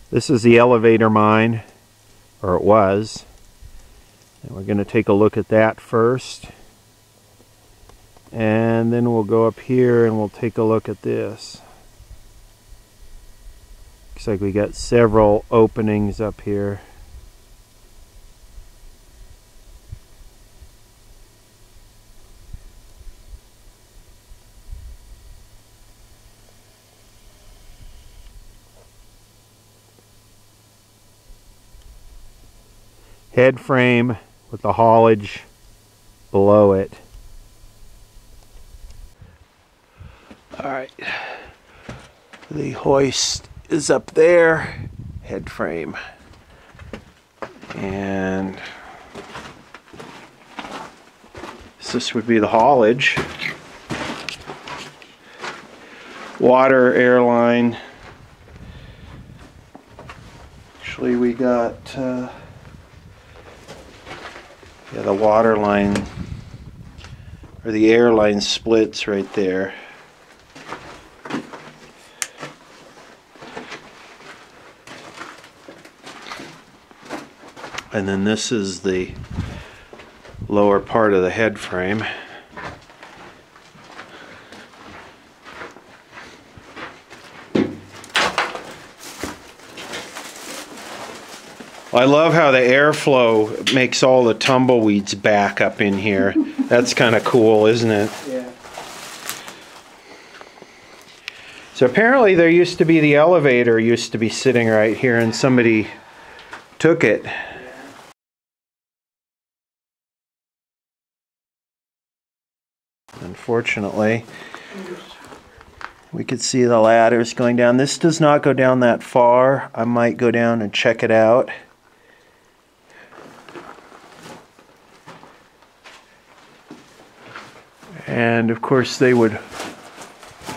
This is the elevator mine, or it was. And we're going to take a look at that first. And then we'll go up here and we'll take a look at this. Looks like we got several openings up here. Head frame with the haulage below it. Alright, the hoist is up there, head frame, and this would be the haulage. Water airline. Actually, we got yeah, the water line, or the airline splits right there. And then this is the lower part of the head frame. I love how the airflow makes all the tumbleweeds back up in here. That's kind of cool, isn't it? Yeah. So apparently there used to be, the elevator used to be sitting right here and somebody took it. Unfortunately, we could see the ladders going down. This does not go down that far. I might go down and check it out. And of course they would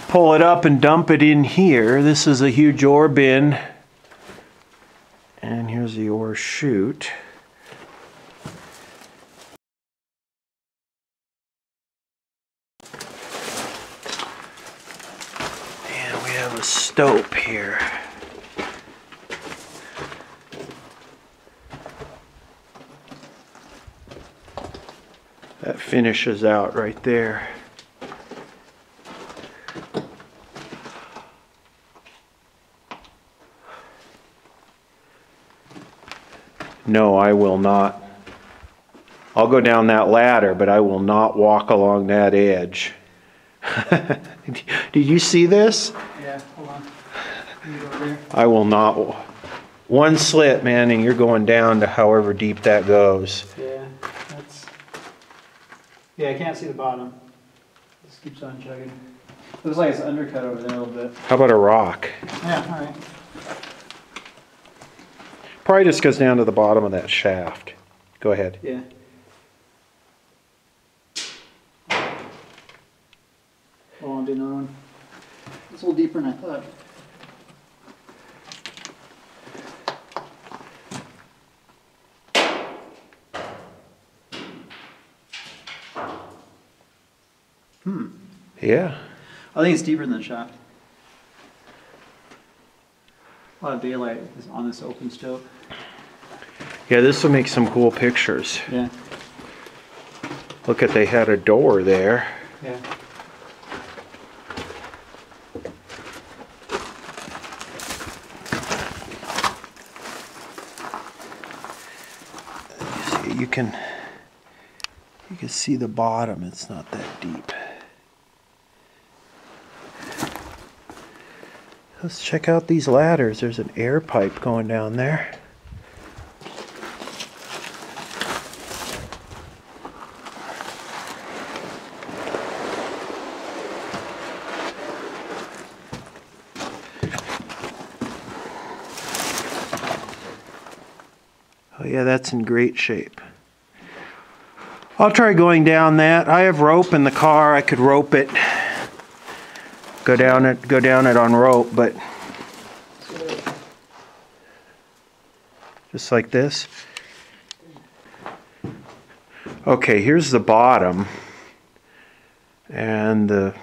pull it up and dump it in here. This is a huge ore bin. And here's the ore chute. And we have a stope here. That finishes out right there. No, I will not. I'll go down that ladder, but I will not walk along that edge. Did you see this? Yeah, hold on. You go over there. I will not. One slit, man, and you're going down to however deep that goes. Yeah, that's. Yeah, I can't see the bottom. Just keeps on chugging. Looks like it's undercut over there a little bit. How about a rock? Yeah, all right. Probably just goes down to the bottom of that shaft. Go ahead. Yeah. Oh, I'll do another one. It's a little deeper than I thought. Yeah. I think it's deeper than the shaft. A lot of daylight is on this open stope. Yeah, this will make some cool pictures. Yeah. Look at, they had a door there. Yeah. You can see the bottom. It's not that deep. Let's check out these ladders. There's an air pipe going down there. Oh yeah, that's in great shape. I'll try going down that. I have rope in the car. I could rope it. Go down it on rope, but just like this. Okay, here's the bottom, and the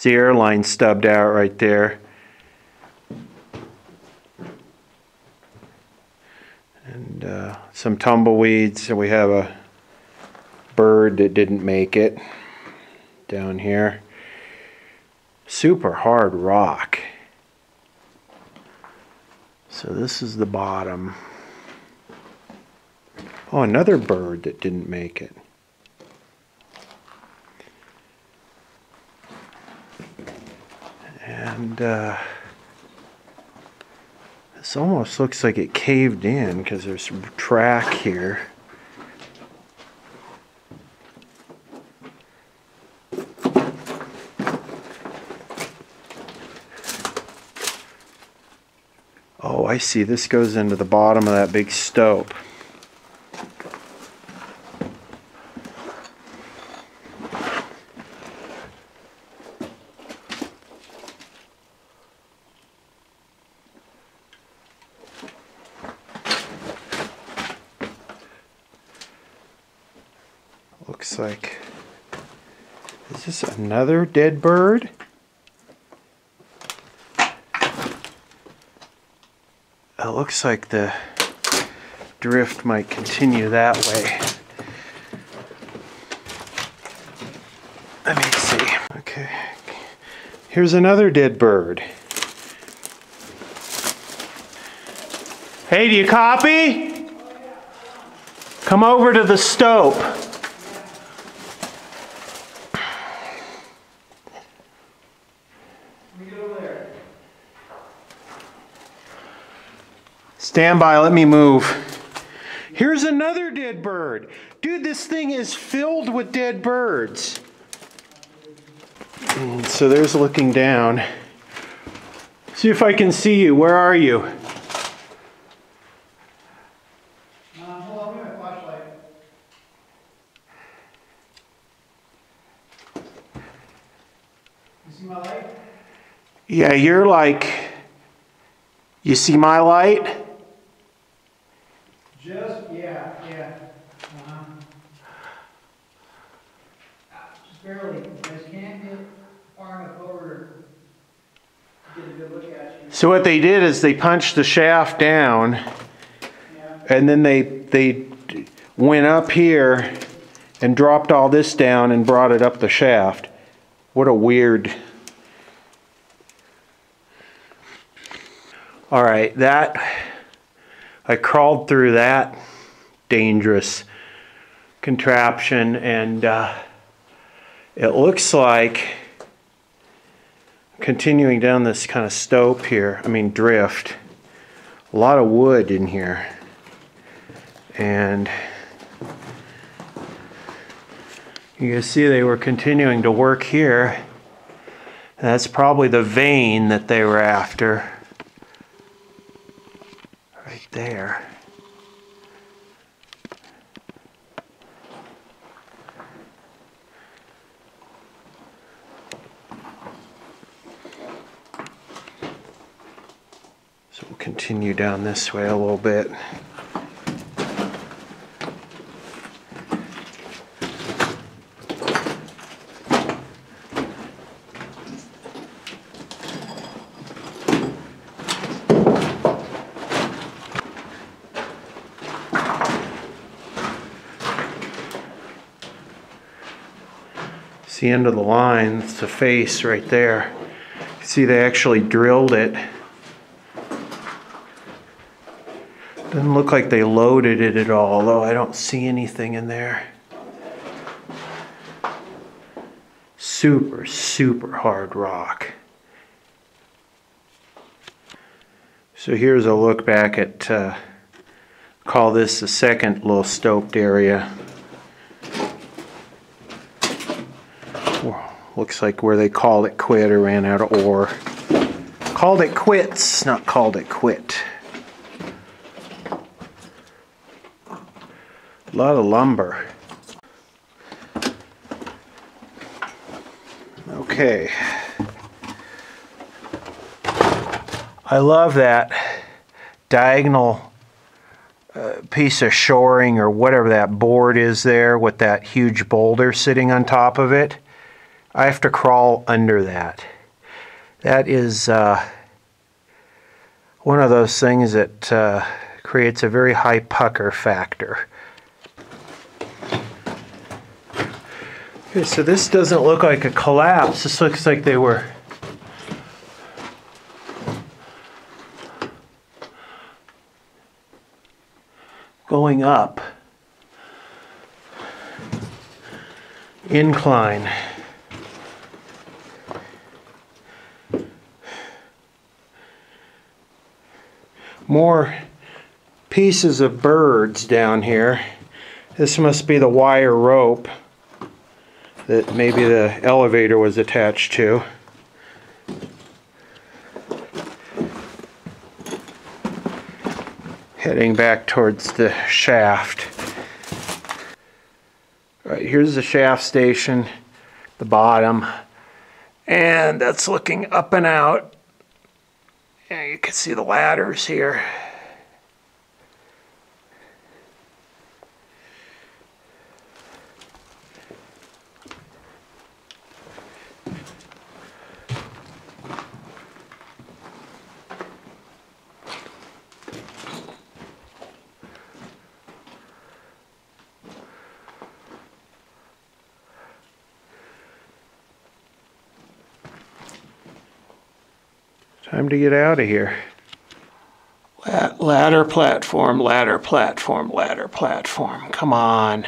airline stubbed out right there. And some tumbleweeds. And we have a bird that didn't make it down here. Super hard rock. So this is the bottom. Oh, another bird that didn't make it. And this almost looks like it caved in because there's some track here. Oh, I see. This goes into the bottom of that big stope. Looks like, is this another dead bird? It looks like the drift might continue that way. Let me see. Okay. Here's another dead bird. Hey, do you copy? Come over to the stope. Stand by, let me move. Here's another dead bird. Dude, this thing is filled with dead birds. And so there's looking down. See if I can see you. Where are you? Hold on, give me my flashlight. You see my light? Yeah, you're like, you see my light? Yeah. Just barely. You guys can't get far enough over to get a good look at you. So what they did is they punched the shaft down, and then they went up here and dropped all this down and brought it up the shaft. What a weird... All right, I crawled through that dangerous contraption, and it looks like continuing down this kind of stope here, drift, a lot of wood in here, and you can see they were continuing to work here. That's probably the vein that they were after. Right there. So we'll continue down this way a little bit. It's the end of the line. It's the face right there. See, they actually drilled it. Doesn't look like they loaded it at all, although I don't see anything in there. Super, super hard rock. So here's a look back at, call this the second little stoped area. Looks like where they called it quit or ran out of ore. Called it quits, not called it quit. A lot of lumber. Okay. I love that diagonal piece of shoring or whatever that board is there with that huge boulder sitting on top of it. I have to crawl under that. That is one of those things that creates a very high pucker factor. Okay, so this doesn't look like a collapse. This looks like they were going up. Incline. More pieces of birds down here. This must be the wire rope that maybe the elevator was attached to. Heading back towards the shaft. All right, here's the shaft station, the bottom, and that's looking up and out. Yeah, you can see the ladders here. Time to get out of here. Ladder platform, ladder platform, ladder platform. Come on.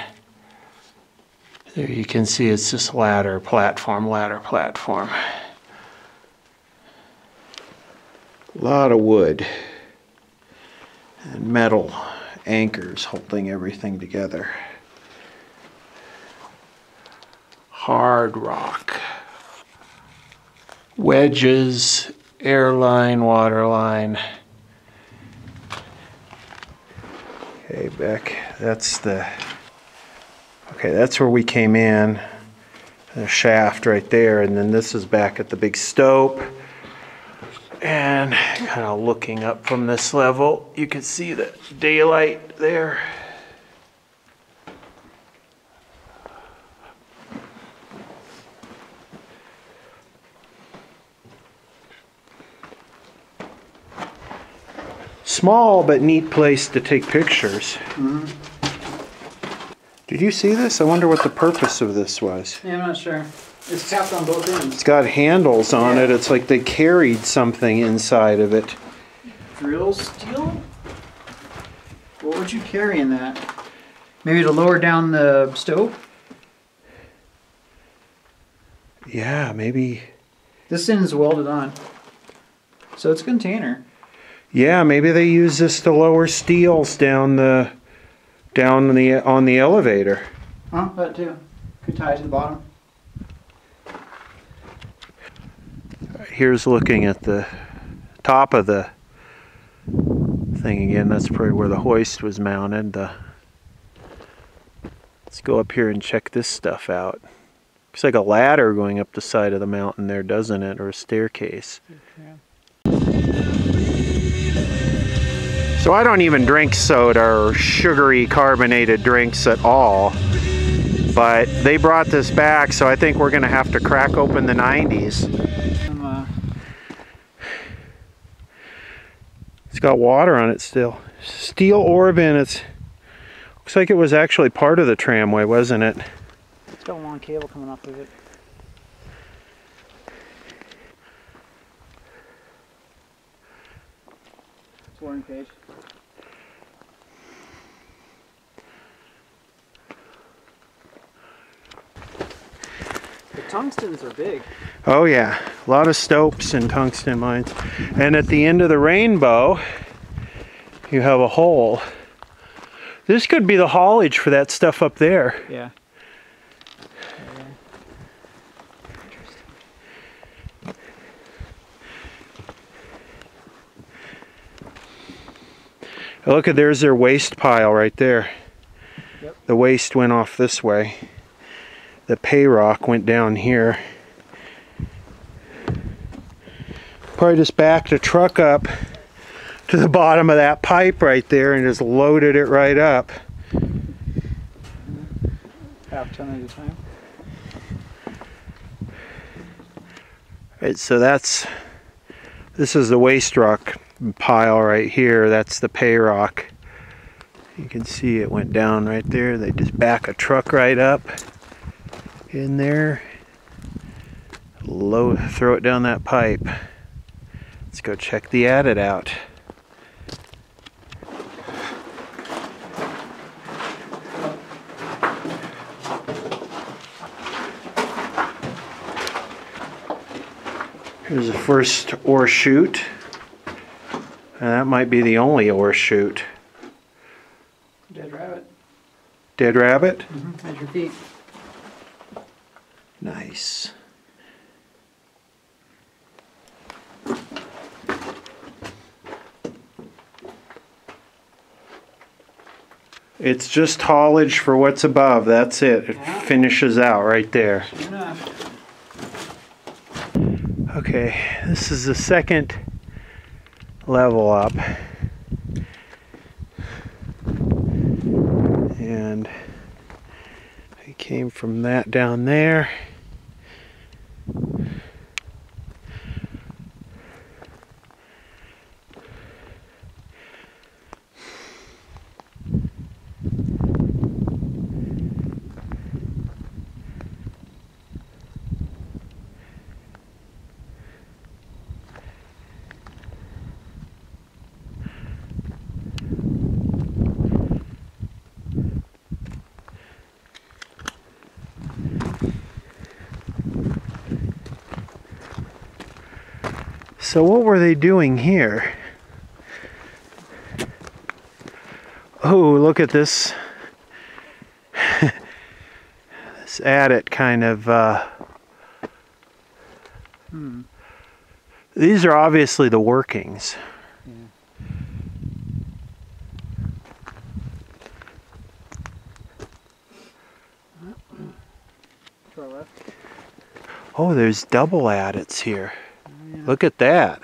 There you can see it's just ladder platform, ladder platform. A lot of wood and metal anchors holding everything together. Hard rock. Wedges. Airline, waterline. Okay, Beck, that's where we came in. The shaft right there, and then this is back at the big stope. And kind of looking up from this level, you can see the daylight there. Small but neat place to take pictures. Mm-hmm. Did you see this? I wonder what the purpose of this was. Yeah, I'm not sure. It's capped on both ends. It's got handles on it. It's like they carried something inside of it. Drill steel? What would you carry in that? Maybe to lower down the stove? Yeah, maybe. This end's welded on. So it's a container. Yeah, maybe they use this to lower steels on the elevator. Huh? That too. Could tie it to the bottom. Here's looking at the top of the thing again. That's probably where the hoist was mounted. Let's go up here and check this stuff out. Looks like a ladder going up the side of the mountain there, doesn't it? Or a staircase. Yeah. So I don't even drink soda or sugary carbonated drinks at all, but they brought this back, so I think we're going to have to crack open the 90s. It's got water on it still. Steel ore bin. Looks like it was actually part of the tramway, wasn't it? It's got a long cable coming off of it. Flooring page. The tungstens are big. Oh yeah, a lot of stopes and tungsten mines. And at the end of the rainbow, you have a hole. This could be the haulage for that stuff up there. Yeah. Look at, there's their waste pile right there. Yep. The waste went off this way. The pay rock went down here. Probably just backed a truck up to the bottom of that pipe right there and just loaded it right up. Half ton at a time. Right, so this is the waste rock pile right here, that's the pay rock. You can see it went down right there. They just back a truck right up in there, throw it down that pipe. Let's go check the adit out. Here's the first ore chute, and that might be the only ore chute. Dead rabbit. Dead rabbit? Mm-hmm. At your feet. Nice. It's just haulage for what's above. That's it. It finishes out right there. Sure enough. Okay, this is the second level up. And I came from that down there. So what were they doing here? Oh, look at this. This adit kind of... These are obviously the workings. Oh, there's double adits here. Look at that.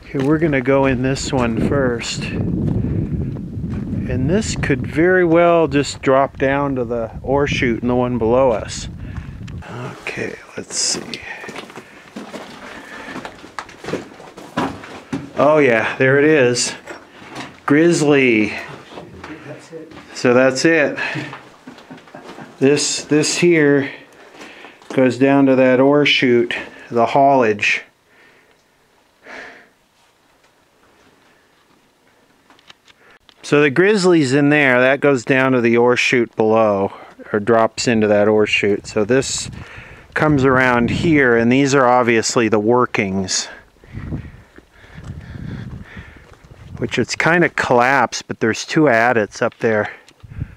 Okay, we're going to go in this one first. And this could very well just drop down to the ore chute and the one below us. Okay, let's see. Oh yeah, there it is. Grizzly. That's it. So that's it. This here goes down to that ore chute, the haulage. So the grizzly's in there, that goes down to the ore chute below, or drops into that ore chute. So this comes around here, and these are obviously the workings. Which it's kind of collapsed, but there's two adits up there.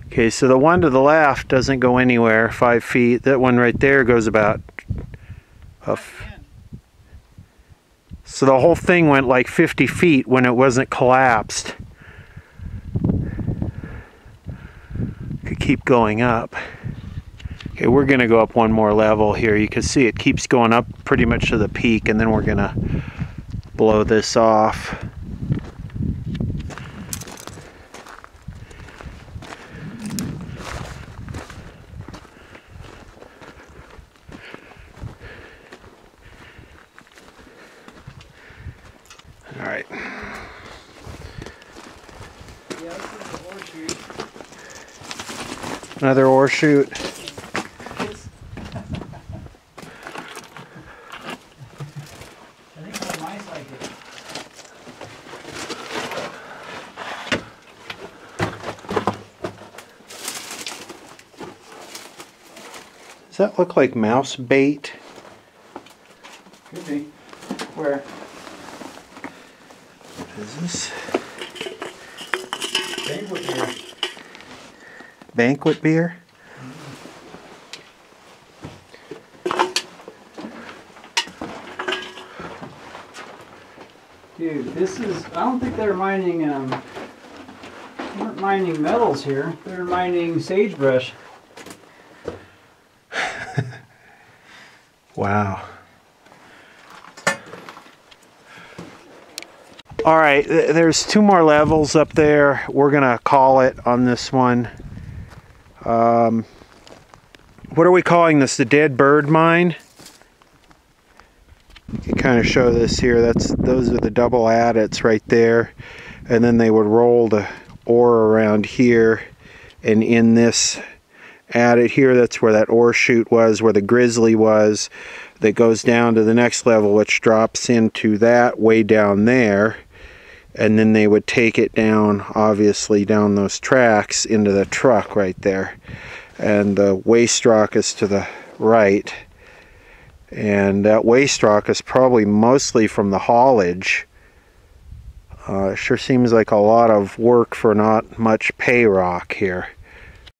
Okay, so the one to the left doesn't go anywhere, 5 feet. That one right there goes about... So the whole thing went like 50 feet when it wasn't collapsed. Could keep going up. Okay, we're going to go up one more level here. You can see it keeps going up pretty much to the peak, and then we're going to blow this off. All right. Yeah, this is the ore chute. Another ore chute. I think some mice like it. Does that look like mouse bait? Could be. Where? What is this? Banquet beer. Banquet beer? Dude, this is, I don't think they're mining, they weren't mining metals here. They're mining sagebrush. Wow. All right, there's 2 more levels up there. We're gonna call it on this one. What are we calling this? The Dead Bird Mine? You kind of show this here. Those are the double adits right there, and then they would roll the ore around here, and in this adit here, that's where that ore chute was, where the grizzly was, that goes down to the next level, which drops into that way down there, and then they would take it down, obviously down those tracks into the truck right there, and the waste rock is to the right. And that waste rock is probably mostly from the haulage. It sure seems like a lot of work for not much pay rock here.